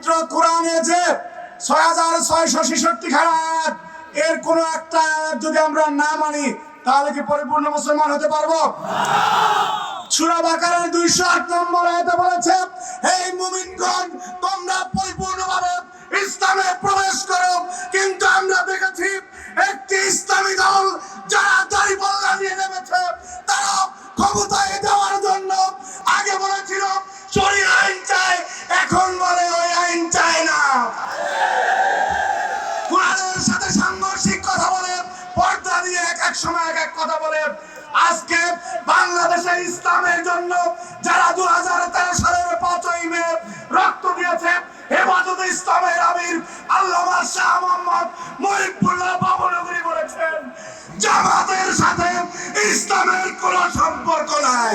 পবিত্র কোরআনে যে ৬৬৬৬ আয়াত, এর কোন একটা আয়াত যদি আমরা না মানি তাহলে কি পরিপূর্ণ মুসলমান হতে পারবো? সূরা বাকারার ২০৮ নম্বর আয়াতে বলেছে, হে মুমিনগণ, তোমরা পরিপূর্ণভাবে ইসলামে প্রবেশ করো। কিন্তু আমরা দেখেছি একটি ইসলামী দল যারা দাড়িপাল্লা নিয়ে নেমেছে, তারা ক্ষমতায় যাওয়ার জন্য আগে বলেছিল শরীয়ত আইন চাই, এখন বলে ওই আইন চায় না। কোরআনের সাথে সাংঘর্ষিক কথা বলে, পর্দা দিয়ে এক এক সময় এক এক কথা বলে। আজকে বাংলাদেশে ইসলামের জন্য যারা ২০১৩ সালের ৫ই মে রক্ত দিয়েছে, হেফাজতে ইসলামের আমির আল্লামা শাহ মোহাম্মদ মহিবুল্লাহ বাবনগরী বলেছেন, জামাতের সাথে ইসলামের কোনো সম্পর্ক নাই।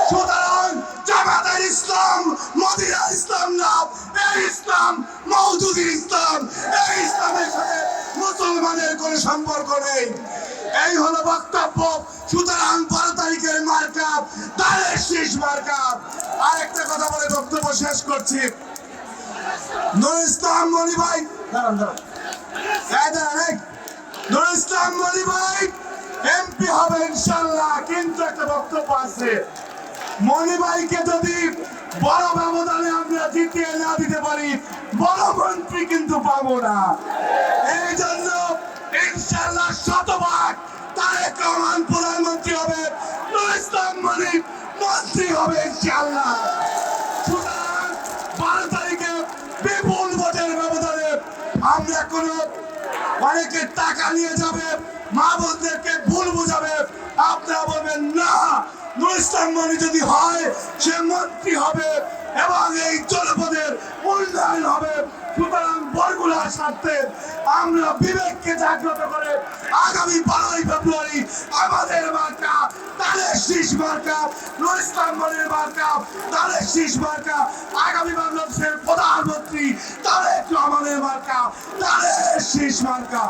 সুতরাং জামাতের ইসলাম মদিনা ইসলাম না, এই ইসলাম মওদুদি ইসলাম। এই ইসলামের সাথে মুসলমানের কোনো সম্পর্ক নেই। এই হলো বক্তব্য। সুতরাং ১২ তারিখের মার্কা ধানের শীষ মার্কা। আরেকটা কথা বলে বক্তব্য শেষ করছি। নুরুল ইসলাম মনি ভাই, নুরুল ইসলাম মনি ভাই এমপি হবে ইনশাআল্লাহ, কিন্তু একটা বক্তব্য আছে, মনি ভাইকে যদি বড় ব্যবধানে আমরা জিতিয়ে না দিতে পারি, বড় মন্ত্রী কিন্তু পাবো না। এই জন্য ইনশাআল্লাহ শতভাগ তারেক রহমান প্রধানমন্ত্রী হবে, নুরুল ইসলাম মনি মন্ত্রী হবে ইনশাআল্লাহ। সুতরাং ১২ তারিখে বিপুল ভোটের ব্যবধানে আমরা কোন অনেকে টাকা নিয়ে যাবে, মা বোনদেরকে ভুল বুঝাবে, আপনারা বলবেন না, নুরুল ইসলাম মনি যদি হয় সে মন্ত্রী হবে এবং এই জনপদের উন্নয়ন হবে। সুতরাং বরগুনার স্বার্থে আমরা বিবেককে জাগ্রত করে আগামী ১২ই ফেব্রুয়ারি আমাদের মার্কা ধানের শীষ মার্কা, নুরুল ইসলাম মনির মার্কা ধানের শীষ মার্কা, আগামী বাংলাদেশের প্রধানমন্ত্রী তারেক রহমানের মার্কা ধানের শীষ মার্কা।